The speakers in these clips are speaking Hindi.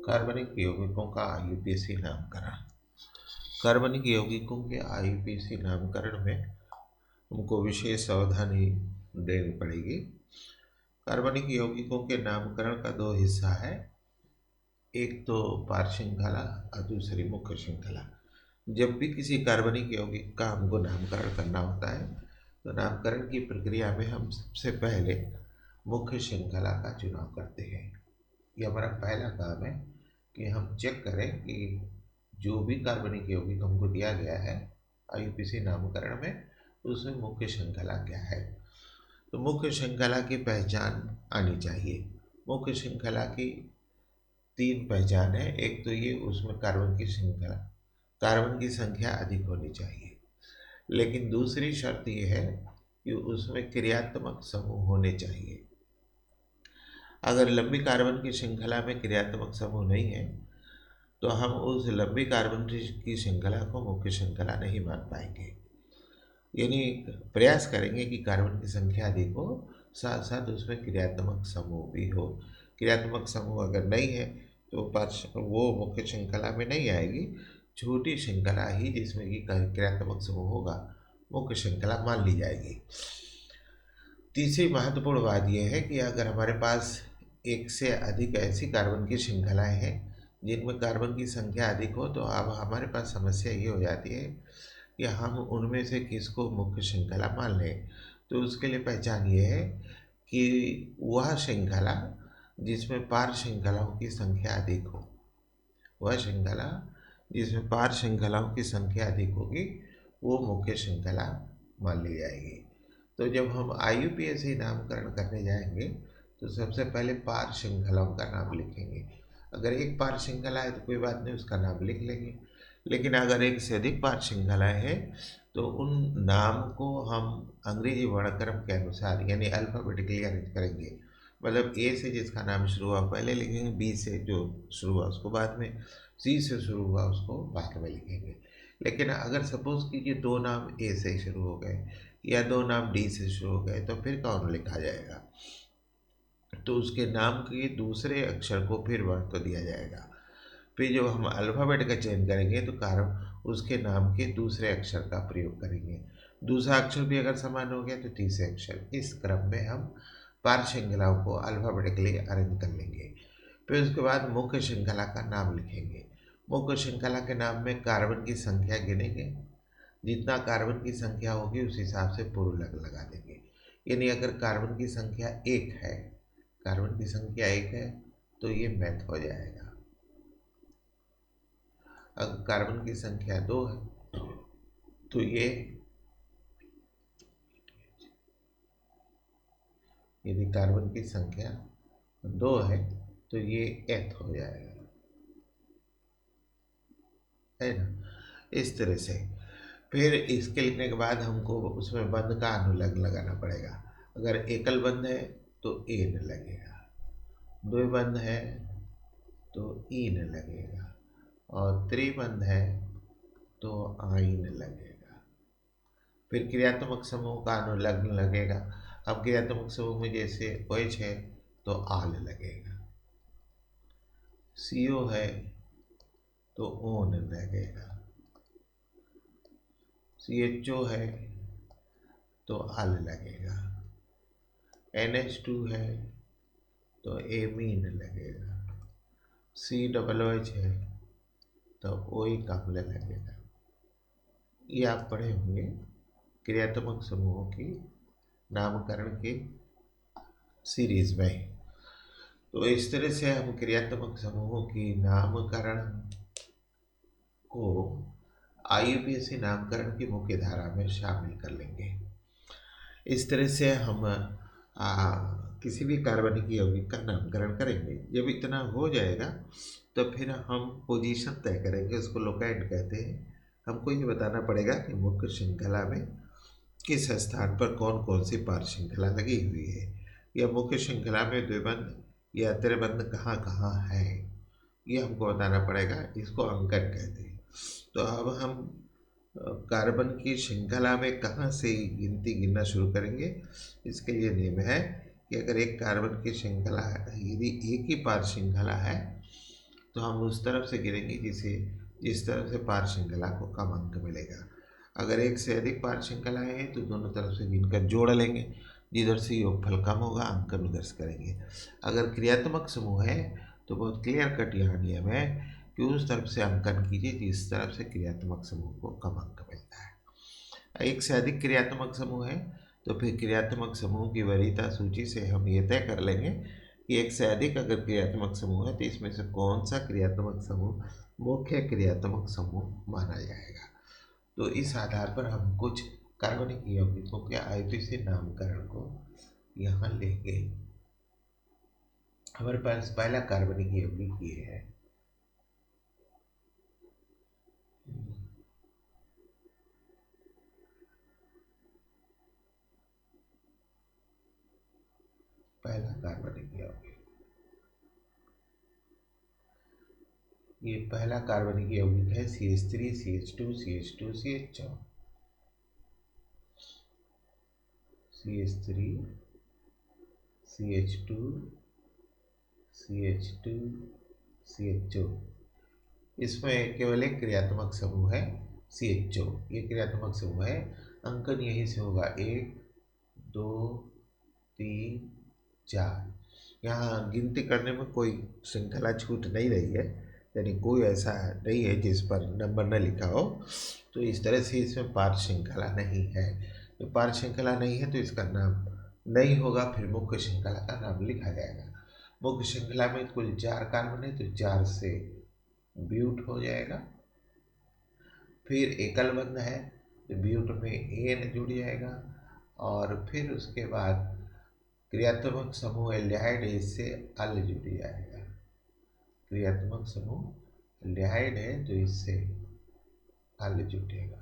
कार्बनिक यौगिकों का आईयूपीएसी नामकरण। कार्बनिक यौगिकों के आईयूपीएसी नामकरण में हमको विशेष सावधानी देनी पड़ेगी। कार्बनिक यौगिकों के नामकरण का दो हिस्सा है, एक तो पार श्रृंखला और दूसरी मुख्य श्रृंखला। जब भी किसी कार्बनिक यौगिक का हमको नामकरण करना होता है तो नामकरण की प्रक्रिया में हम सबसे पहले मुख्य श्रृंखला का चुनाव करते हैं। ये हमारा पहला काम है कि हम चेक करें कि जो भी कार्बनिक यौगिक हमको दिया गया है आईयूपीएसी नामकरण में, उसमें मुख्य श्रृंखला क्या है। तो मुख्य श्रृंखला की पहचान आनी चाहिए। मुख्य श्रृंखला की तीन पहचान है। एक तो ये, उसमें कार्बन की श्रृंखला, कार्बन की संख्या अधिक होनी चाहिए। लेकिन दूसरी शर्त यह है कि उसमें क्रियात्मक समूह होने चाहिए। अगर लंबी कार्बन की श्रृंखला में क्रियात्मक समूह नहीं है तो हम उस लंबी कार्बन की श्रृंखला को मुख्य श्रृंखला नहीं मान पाएंगे। यानी प्रयास करेंगे कि कार्बन की संख्या अधिक हो, साथ साथ उसमें क्रियात्मक समूह भी हो। क्रियात्मक समूह अगर नहीं है तो वो मुख्य श्रृंखला में नहीं आएगी। छोटी श्रृंखला ही जिसमें कि क्रियात्मक समूह होगा मुख्य श्रृंखला मान ली जाएगी। तीसरी महत्वपूर्ण बात यह है कि अगर हमारे पास एक से अधिक ऐसी कार्बन की श्रृंखलाएं हैं जिनमें कार्बन की संख्या अधिक हो, तो अब हमारे पास समस्या ये हो जाती है कि हम उनमें से किसको मुख्य श्रृंखला मान लें। तो उसके लिए पहचान ये है कि वह श्रृंखला जिसमें पार श्रृंखलाओं की संख्या अधिक हो, वह श्रृंखला जिसमें पार श्रृंखलाओं की संख्या अधिक होगी वो मुख्य श्रृंखला मान ली जाएगी। तो जब हम आईयूपीएसी नामकरण करने जाएंगे तो सबसे पहले पार श्रृंखलाओं का नाम लिखेंगे। अगर एक पार श्रृंखला है तो कोई बात नहीं, उसका नाम लिख लेंगे। लेकिन अगर एक से अधिक पार श्रृंखलाएं हैं तो उन नाम को हम अंग्रेजी वर्णक्रम के अनुसार यानी अल्फ़ाबेटिकली अरेंज करेंगे। मतलब ए से जिसका नाम शुरू हुआ पहले लिखेंगे, बी से जो शुरू हुआ उसको बाद में, सी से शुरू हुआ उसको बाद में लिखेंगे। लेकिन अगर सपोज कीजिए दो नाम ए से शुरू हो गए या दो नाम डी से शुरू हो गए तो फिर कौन लिखा जाएगा? तो उसके नाम के दूसरे अक्षर को फिर महत्व दिया जाएगा। फिर जब हम अल्फ़ाबेट का चयन करेंगे तो कारण उसके नाम के दूसरे अक्षर का प्रयोग करेंगे। दूसरा अक्षर भी अगर समान हो गया तो तीसरे अक्षर। इस क्रम में हम पार श्रृंखलाओं को अल्फ़ाबेटिकली अरेंज कर लेंगे। फिर उसके बाद मुख्य श्रृंखला का नाम लिखेंगे। मुख्य श्रृंखला के नाम में कार्बन की संख्या गिनेंगे। जितना कार्बन की संख्या होगी उस हिसाब से पूर्व लगा देंगे। यानी अगर कार्बन की संख्या एक है, कार्बन की संख्या एक है तो ये मैथ हो जाएगा। अगर कार्बन की संख्या दो है तो ये, यदि कार्बन की संख्या दो है तो ये एथ हो जाएगा, है ना। इस तरह से फिर इसके लिखने के बाद हमको उसमें बंध का अनुलग्न लगाना पड़ेगा। अगर एकल बंध है तो एन लगेगा, द्विबंध है तो ईन लगेगा, और त्रिबंध है तो आइन लगेगा। फिर क्रियात्मक समूह का अनुलग्न लगेगा। अब क्रियात्मक समूह में जैसे OH है तो आल लगेगा, CO है तो ओन लगेगा, CHO है तो आल लगेगा, NH2 है तो एमीन लगेगा, COOH है तो ओइक अम्ल लगेगा। ये आप पढ़े होंगे क्रियात्मक समूहों की नामकरण के सीरीज में। तो इस तरह से हम क्रियात्मक समूहों की नामकरण को आईयूपीएसी नामकरण की मुख्य धारा में शामिल कर लेंगे। इस तरह से हम किसी भी कार्बनिक यौगिक का नामकरण करेंगे। जब इतना हो जाएगा तो फिर हम पोजीशन तय करेंगे, उसको लोकेंड कहते हैं। हमको ये बताना पड़ेगा कि मुख्य श्रृंखला में किस स्थान पर कौन कौन सी पार श्रृंखला लगी हुई है, या मुख्य श्रृंखला में द्विबंध या त्रिबंध कहाँ कहाँ है, ये हमको बताना पड़ेगा। इसको अंकन कहते हैं। तो अब हम कार्बन की श्रृंखला में कहाँ से गिनना शुरू करेंगे। इसके लिए नियम है कि अगर एक कार्बन की श्रृंखला है, यदि एक ही पार श्रृंखला है तो हम उस तरफ से गिरेंगे जिस तरफ से पार श्रृंखला को कम अंक मिलेगा। अगर एक से अधिक पार श्रृंखलाएँ हैं तो दोनों तरफ से गिनकर जोड़ लेंगे, जिधर से योगफल कम होगा अंक अनुदर्श करेंगे। अगर क्रियात्मक समूह है तो बहुत क्लियर कट यहाँ नियम है कि उस तरफ से अंकन कीजिए जिस तरफ से क्रियात्मक समूह को कम अंक मिलता है। एक से अधिक क्रियात्मक समूह है तो फिर क्रियात्मक समूह की वरीयता सूची से हम ये तय कर लेंगे कि एक से अधिक अगर क्रियात्मक समूह है तो इसमें से कौन सा क्रियात्मक समूह मुख्य क्रियात्मक समूह माना जाएगा। तो इस आधार पर हम कुछ कार्बनिक यौगिकों के आईपीसी नामकरण को यहाँ लेंगे। हमारे पास पहला कार्बनिक यौगिक ये है, पहला कार्बनिक यौगिक, ये पहला कार्बनिक यौगिक है CH3 CH2 CH2 CH4, CH3 CH2 CH2 CH2। इसमें केवल एक क्रियात्मक समूह है CH2, ये क्रियात्मक समूह है। अंकन यहीं से होगा 1 2 3 4। यहाँ गिनती करने में कोई श्रृंखला छूट नहीं रही है, यानी कोई ऐसा नहीं है जिस पर नंबर न लिखा हो। तो इस तरह से इसमें पार श्रृंखला नहीं है। तो पार श्रृंखला नहीं है तो इसका नाम नहीं होगा, फिर मुख्य श्रृंखला का नाम लिखा जाएगा। मुख्य श्रृंखला में कुल 4 कार्बन है तो 4 से ब्यूट हो जाएगा। फिर एकल बंध है तो ब्यूट में एन जुड़ जाएगा, और फिर उसके बाद क्रियात्मक समूह एल्डिहाइड है, इससे अल जुड़ जाएगा। क्रियात्मक समूह एल्डिहाइड है तो इससे अल जुटेगा।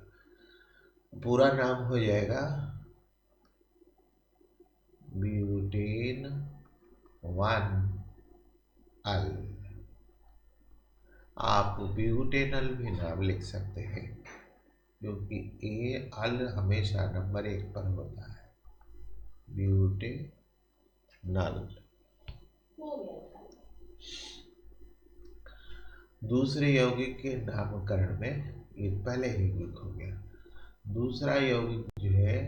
पूरा नाम हो जाएगा ब्यूटेन 1 अल। आप ब्यूटेनल भी नाम लिख सकते हैं क्योंकि ए अल हमेशा नंबर 1 पर होता है। ब्यूटेनल। दूसरे यौगिक के नामकरण में ये पहले यौगिक हो गया। दूसरा यौगिक जो है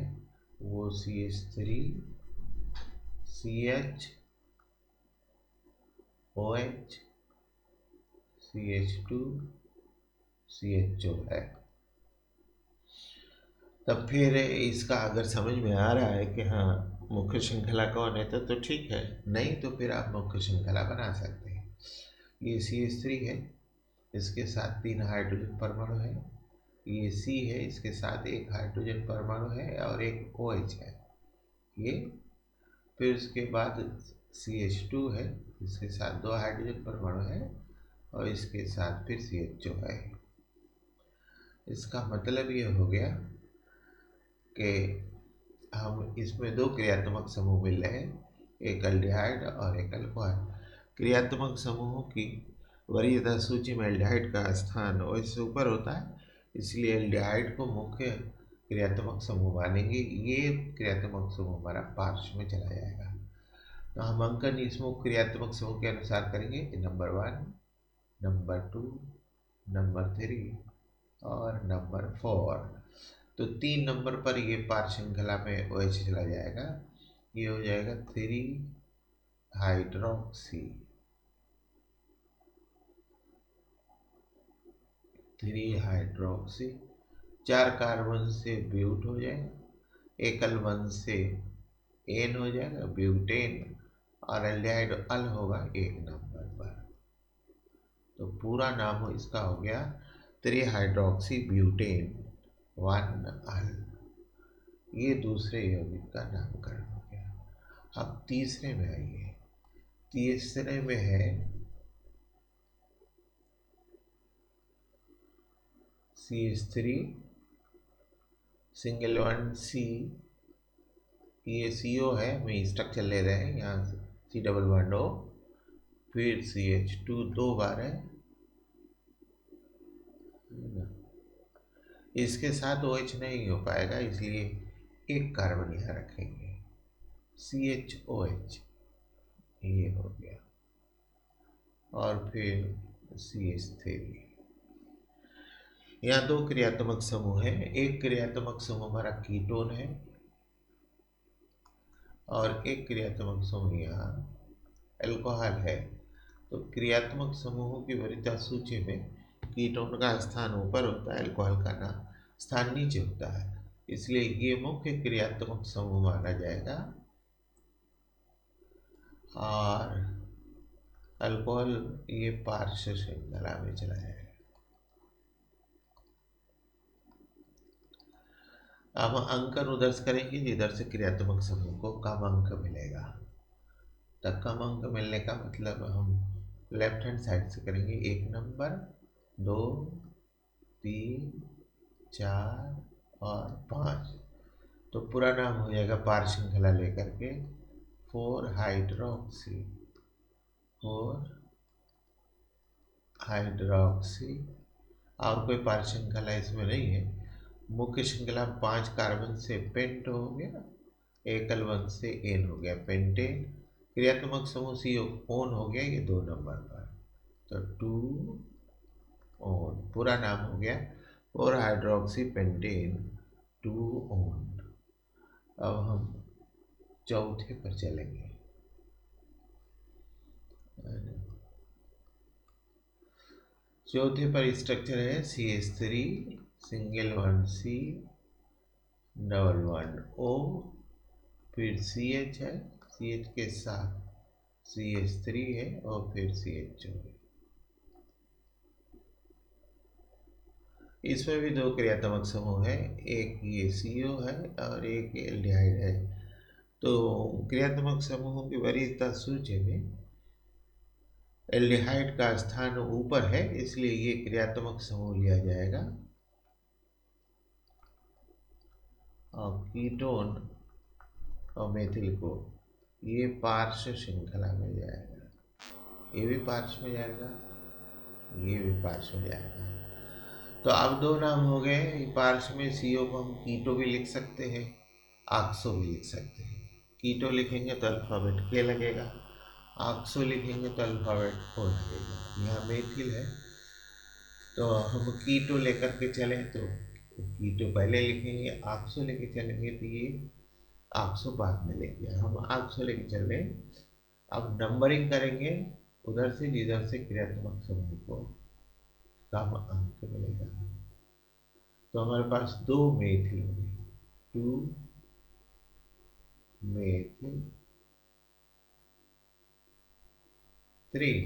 वो CH3 CH OH CH2 CHO है। तब फिर इसका अगर समझ में आ रहा है कि हाँ मुख्य श्रृंखला कौन है तो ठीक है, नहीं तो फिर आप मुख्य श्रृंखला बना सकते हैं। ये CH3 है, इसके साथ 3 हाइड्रोजन परमाणु है। ये C है, इसके साथ 1 हाइड्रोजन परमाणु है और एक OH है ये। फिर उसके बाद CH2 है, इसके साथ 2 हाइड्रोजन परमाणु है और इसके साथ फिर CHO है। इसका मतलब ये हो गया कि हम इसमें 2 क्रियात्मक समूह मिल रहे हैं, एक एल्डिहाइड और एक अल्कोहल। क्रियात्मक समूहों की वरीयता सूची में एल्डिहाइड का स्थान OH से ऊपर होता है, इसलिए एल्डिहाइड को मुख्य क्रियात्मक समूह मानेंगे। ये क्रियात्मक समूह हमारा पार्श्व में चला जाएगा। तो हम अंकन इस मुख्य क्रियात्मक समूह के अनुसार करेंगे कि नंबर 1, नंबर 2, नंबर 3 और नंबर 4। तो 3 नंबर पर ये पार श्रृंखला में OH चला जाएगा। ये हो जाएगा 3 हाइड्रोक्सी, 3 हाइड्रोक्सी। 4 कार्बन से ब्यूट हो जाएगा, एकल बंध से एन हो जाएगा ब्यूटेन, और एल्डिहाइड अल होगा 1 नंबर पर। तो पूरा नाम इसका हो गया 3 हाइड्रोक्सी ब्यूटेन 1 अल। ये दूसरे यौगिक का नामकरण हो गया। अब तीसरे में आइए। तीसरे में है CH3 सिंगल वन C। ये CO है, मैं स्ट्रक्चर ले रहे हैं यहाँ से C डबल बॉन्ड O, फिर CH2 2 बार है, इसके साथ OH नहीं हो पाएगा इसलिए एक कार्बन यहाँ रखेंगे CHOH, ये हो गया। और फिर CH3। यहाँ दो क्रियात्मक समूह है। एक क्रियात्मक समूह हमारा कीटोन है और एक क्रियात्मक समूह यहाँ अल्कोहल है। तो क्रियात्मक समूहों की वरीयता सूची में कीटोन का स्थान ऊपर होता है, अल्कोहल का ना स्थान नीचे होता है, इसलिए ये मुख्य क्रियात्मक समूह माना जाएगा और अल्कोहल ये पार्श्व श्रृंखला में चला जाएगा। अब अंक अनुदर्श करेंगे जिधर से क्रियात्मक समूह को कम अंक मिलेगा। तो कम अंक मिलने का मतलब हम लेफ्ट हैंड साइड से करेंगे। 1 नंबर, 2, 3, 4 और 5। तो पूरा नाम हो जाएगा पार श्रृंखला लेकर के 4 हाइड्रोक्सी, 4 हाइड्रोक्सी। और कोई पार श्रृंखला इसमें नहीं है। मुख्य श्रृंखला 5 कार्बन से पेंट हो गया, एकल वन से एन हो गया पेंटेन। क्रियात्मक समूह सी ओन हो गया ये 2 नंबर पर, तो 2 ओन पूरा नाम हो गया 4 हाइड्रोक्सी पेंटेन 2 ओन। अब हम चौथे पर चलेंगे। चौथे पर स्ट्रक्चर है CH3 single bond C double bond O, फिर CH है, CH के साथ CH3 है और फिर CH है। इसमें भी दो क्रियात्मक समूह है, एक ये CO है और एक एल्डिहाइड है। तो क्रियात्मक समूहों की वरीयता सूची में एल्डिहाइड का स्थान ऊपर है, इसलिए ये क्रियात्मक समूह लिया जाएगा और कीटोन और मेथिल को ये पार्श्व श्रृंखला में जाएगा। ये भी पार्श्व में जाएगा, ये भी पार्श्व में जाएगा। तो अब दो नाम हो गए पार्श्व में। CO को हम कीटो भी लिख सकते हैं, ऑक्सो भी लिख सकते हैं। कीटो लिखेंगे तो अल्फाबेट K लगेगा, ऑक्सो लिखेंगे तो अल्फाबेट O लगेगा। यहाँ मेथिल है तो हम कीटो लेकर के चले तो कीटो पहले लिखेंगे, ऑक्सो लेके चलेंगे तो ये ऑक्सो बाद में लेंगे। हम ऑक्सो लेके चल रहे। अब नंबरिंग करेंगे उधर से जिधर से क्रियात्मक समूह को कम अंक मिलेगा। तो हमारे पास 2 मेथिल हो गए, 2 मेथिल, 3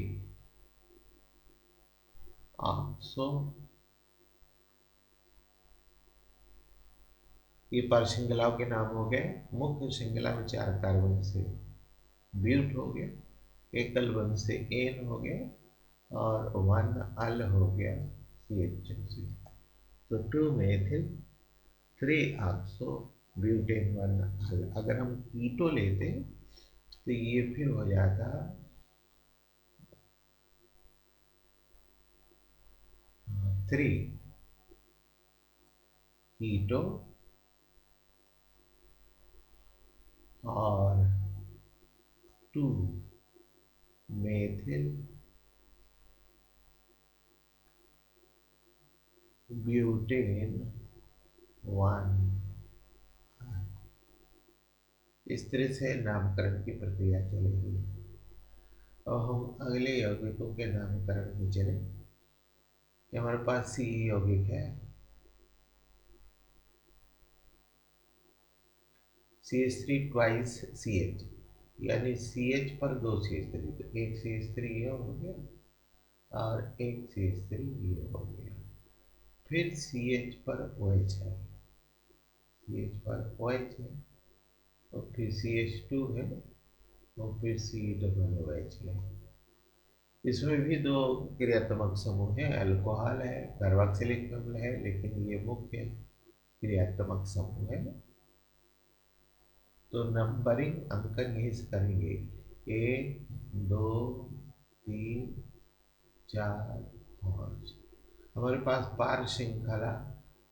ऑक्सो। ये पर श्रृंखलाओं के नाम हो गए। मुख्य श्रृंखला में 4 कार्बन से ब्यूट हो गया, एकल वन से एन हो गया और 1 अल हो गया CH2। तो 2 मेथिल, 3 ऑक्सो, ब्यूटेन 1 अल। अगर हम कीटो लेते तो ये फिर हो जाता 3 कीटो और 2 मेथिल ब्यूटेन 1। इस तरह से नामकरण की प्रक्रिया चलेगी। और हम अगले यौगिकों के नामकरण में चले। हमारे पास C यौगिक है, CH3 ट्वाइस CH, यानी CH पर 2 CH3, तो एक CH3 ये हो गया और एक CH3 ये हो गया। फिर CH पर OH है, CH पर OH है और फिर CH2 है और फिर COOH है। इसमें भी दो क्रियात्मक समूह है, अल्कोहल है, कार्बोक्सिलिक अम्ल है, लेकिन ये मुख्य क्रियात्मक समूह है। तो नंबरिंग अंकन यही से करेंगे 1, 2, 3, 4, 5। हमारे पास पार श्रृंखला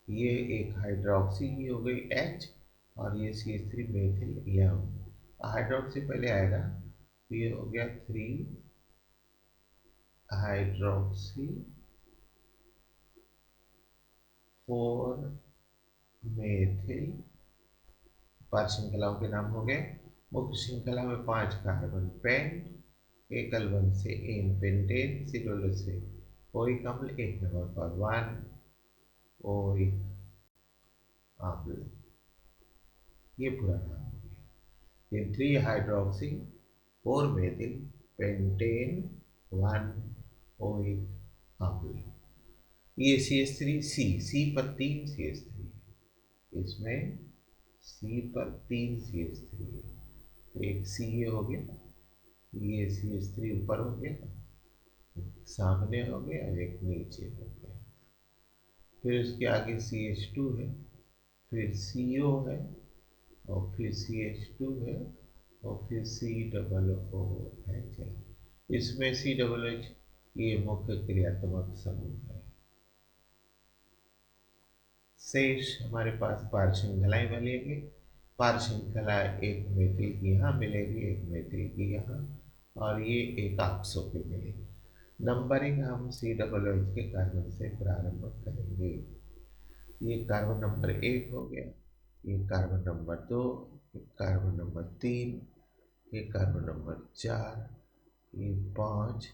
ये एक हाइड्रोक्सी की हो गई H और ये CH3 मेथिल यम। हाइड्रोक्सी पहले आएगा तो ये हो गया 3 हाइड्रोक्सी 4 मेथिल, 5 श्रृंखलाओं के नाम हो गए। मुख्य श्रृंखला में 5 कार्बन पेंट, एकल बंध से एन पेंटेन, सिलोल से ओइक अम्ल, एक नंबर पर 1 ओइक अम्ल, ये पूरा नाम हो गया। 3 हाइड्रोक्सी 4 मेथिल पेंटेन 1 ओइक अम्ल। ये CH3 सी पर 3 CH3 है, इसमें सी पर 3 CH3 है, तो एक सी ये हो गया, ये CH3 ऊपर हो गया, सामने हो गया, एक नीचे हो गया। फिर उसके आगे CH2 है, फिर CO है, और फिर CH2 है, और फिर COOH है। इसमें COOH ये मुख्य क्रियात्मक समूह है। शेष हमारे पास पार श्रृंखलाएं बनेगी। पार श्रृंखला एक मेथिल की यहाँ मिलेगी, एक मेथिल की यहाँ, और ये एक ऑक्सो पे मिलेगी। नंबरिंग हम COOH के कार्बन से प्रारंभ करेंगे। ये कार्बन नंबर 1 हो गया, ये कार्बन नंबर 2, ये कार्बन नंबर 3, ये कार्बन नंबर 4, ये 5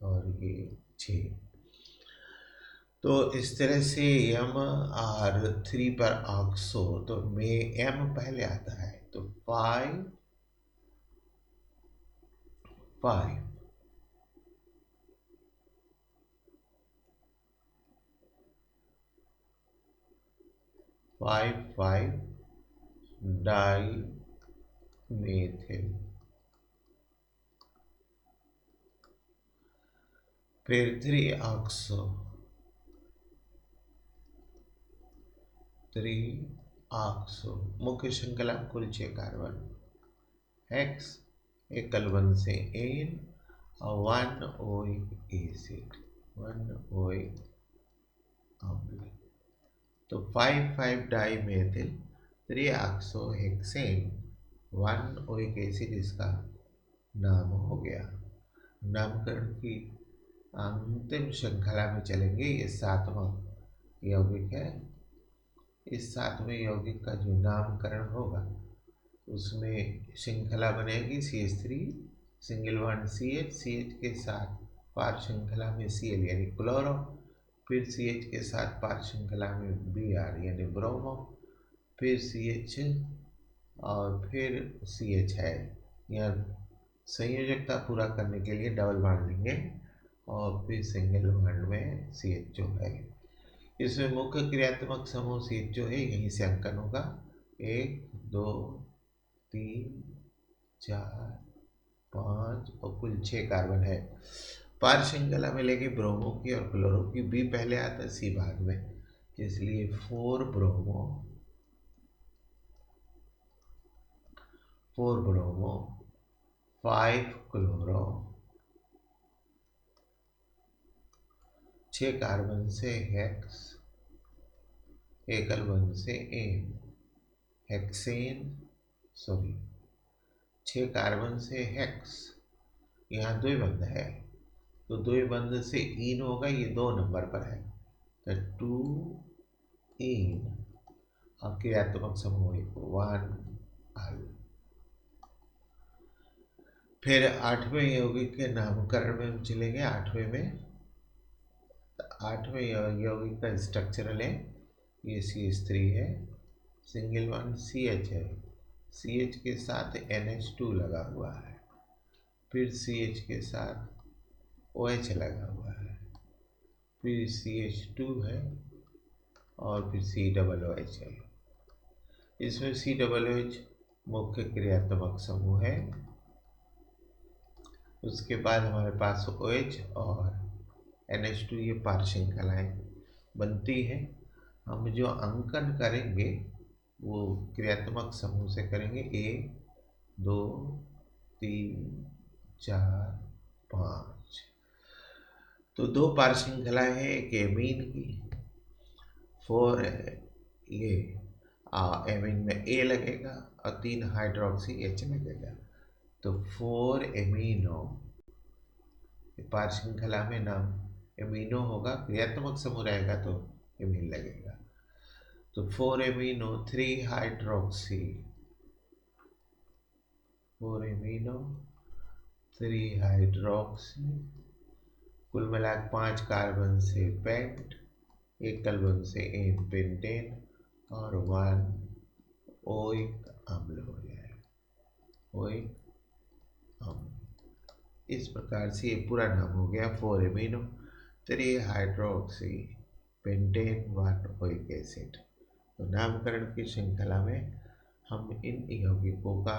और ये 6। तो इस तरह से MR3 पर ऑक्सो, तो में M पहले आता है, तो 5 5 5 5 डाई मेथिल, फिर 3 ऑक्सो 3 ऑक्सो, मुख्य श्रृंखला कुल 6 कार्बन, हेक्स, एकल बंध से एन, और 1 ओइक एसिड, 1 ओइक अम्ल। तो 5 5 dimethyl 3 oxo hexane 1 oic acid इसका नाम हो गया। नामकरण की अंतिम श्रृंखला में चलेंगे। ये 7वां यौगिक है। इस 7वें यौगिक का जो नामकरण होगा उसमें श्रृंखला बनेगी CH3 सिंगल बॉन्ड CH के साथ पार श्रृंखला में Cl यानी क्लोरो, फिर CH के साथ पार श्रृंखला में Br यानी ब्रोमो, फिर CH और फिर CH है। यहाँ संयोजकता पूरा करने के लिए डबल बॉन्ड लेंगे और फिर सिंगल बॉन्ड में CH जो है। इसमें मुख्य क्रियात्मक समूह CH जो है यहीं से अंकन होगा। 1 2 3 4 5 और कुल 6 कार्बन है। पार श्रृंखला में लेंगे ब्रोमो की और क्लोरो की, बी पहले आता है सी बाद में, इसलिए 4 ब्रोमो 5 क्लोरो, 6 कार्बन से हेक्स, एकल बंध से एन, हेक्सेन, सॉरी 6 कार्बन से हेक्स, यहाँ द्विबंध है तो द्विबंध से इन होगा, ये 2 नंबर पर है, तो 2 इन, और क्रियात्मक समूह 1 अल। फिर 8वें यौगिक के नामकरण में हम चलेंगे। 8वें में 8वें यौगिक का स्ट्रक्चरल है, ये CH3 है, सिंगल बॉन्ड CH है, CH के साथ NH2 लगा हुआ है, फिर CH के साथ OH लगा हुआ है, फिर CH2 है और फिर COOH है। इसमें COOH मुख्य क्रियात्मक समूह है। उसके बाद हमारे पास OH और NH2 ये पार श्रृंखलाएँ बनती है। हम जो अंकन करेंगे वो क्रियात्मक समूह से करेंगे। 1 2 3 4 5, तो 2 पार श्रृंखलाएँ हैं, एक एमीन की 4 ये एमीन में A लगेगा और 3 हाइड्रोक्सी H लगेगा, तो 4 एमीनो पार श्रृंखला में नाम एमिनो होगा, क्रियात्मक समूह रहेगा तो एमीन लगेगा। तो 4 एमिनो 3 हाइड्रोक्सी, 4 एमिनो 3 हाइड्रोक्सी, कुल मिला 5 कार्बन से पेंट, 1 कार्बन से एन पेंटेन और 1 ओइक अम्ल हो जाएगा, ओइक अम्ल। इस प्रकार से ये पूरा नाम हो गया 4 amino 3 hydroxy pentane 1 oic acid. तो नामकरण की श्रृंखला में हम इन यौगिकों का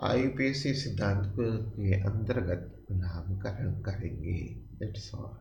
आईयूपीएसी सिद्धांत के अंतर्गत नामकरण करेंगे। That's all.